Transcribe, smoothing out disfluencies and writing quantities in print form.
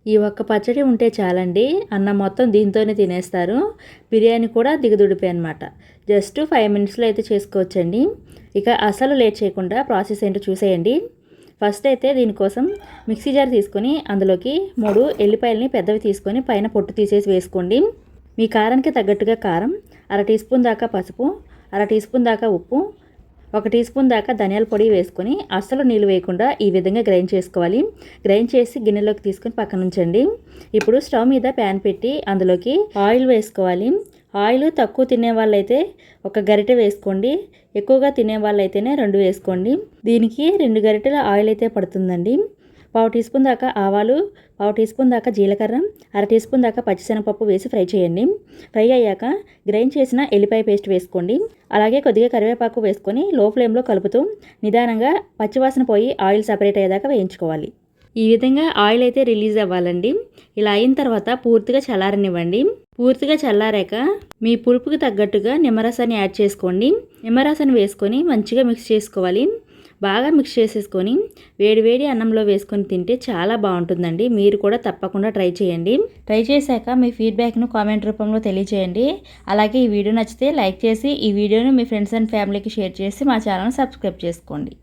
ఈ ఒక్క పచ్చడి ఉంటే చాలండి, అన్నం మొత్తం దీంతోనే తినేస్తారు. బిర్యానీ కూడా దిగదుడిపే అనమాట. జస్ట్ 5 మినిట్స్లో అయితే చేసుకోవచ్చండి. ఇక అసలు లేట్ చేయకుండా ప్రాసెస్ ఏంటో చూసేయండి. ఫస్ట్ అయితే దీనికోసం మిక్సీ జార్ తీసుకొని అందులోకి 3 ఎల్లిపాయలని పెద్దవి తీసుకొని పైన పొట్టు తీసేసి వేసుకోండి. మీ కారానికి తగ్గట్టుగా కారం, 1/2 టీ స్పూన్ దాకా పసుపు, 1/2 టీ స్పూన్ దాకా ఉప్పు, 1 టీ స్పూన్ దాకా ధనియాల పొడి వేసుకొని అస్సలు నీళ్ళు వేయకుండా ఈ విధంగా గ్రైండ్ చేసుకోవాలి. గ్రైండ్ చేసి గిన్నెలోకి తీసుకొని పక్కన ఉంచండి. ఇప్పుడు స్టవ్ మీద ప్యాన్ పెట్టి అందులోకి ఆయిల్ వేసుకోవాలి. ఆయిల్ తక్కువ తినే వాళ్ళైతే 1 గరిటె వేసుకోండి. ఎక్కువగా తినే వాళ్ళైతేనే 2 వేసుకోండి. దీనికి 2 గరిటెల ఆయిల్ అయితే పడుతుందండి. 1/2 టీ స్పూన్ దాకా ఆవాలు, 1/2 టీ స్పూన్ దాకా జీలకర్ర, 1/2 టీ స్పూన్ దాకా పచ్చిశనగపప్పు వేసి ఫ్రై చేయండి. ఫ్రై అయ్యాక గ్రైండ్ చేసిన ఎల్లిపాయ పేస్ట్ వేసుకోండి. అలాగే కొద్దిగా కరివేపాకు వేసుకొని లో ఫ్లేమ్లో కలుపుతూ నిదానంగా పచ్చివాసన పోయి ఆయిల్ సపరేట్ అయ్యేదాకా వేయించుకోవాలి. ఈ విధంగా ఆయిల్ అయితే రిలీజ్ అవ్వాలండి. ఇలా అయిన తర్వాత పూర్తిగా చల్లారనివ్వండి. పూర్తిగా చల్లారాక మీ పులుపుకి తగ్గట్టుగా నిమ్మరసాన్ని యాడ్ చేసుకోండి. నిమ్మరసాన్ని వేసుకొని మంచిగా మిక్స్ చేసుకోవాలి. బాగా మిక్స్ చేసేసుకొని వేడివేడి అన్నంలో వేసుకొని తింటే చాలా బాగుంటుందండి. మీరు కూడా తప్పకుండా ట్రై చేయండి. ట్రై చేశాక మీ ఫీడ్బ్యాక్ను కామెంట్ రూపంలో తెలియజేయండి. అలాగే ఈ వీడియో నచ్చితే లైక్ చేసి ఈ వీడియోను మీ ఫ్రెండ్స్ అండ్ ఫ్యామిలీకి షేర్ చేసి మా ఛానల్ని సబ్స్క్రైబ్ చేసుకోండి.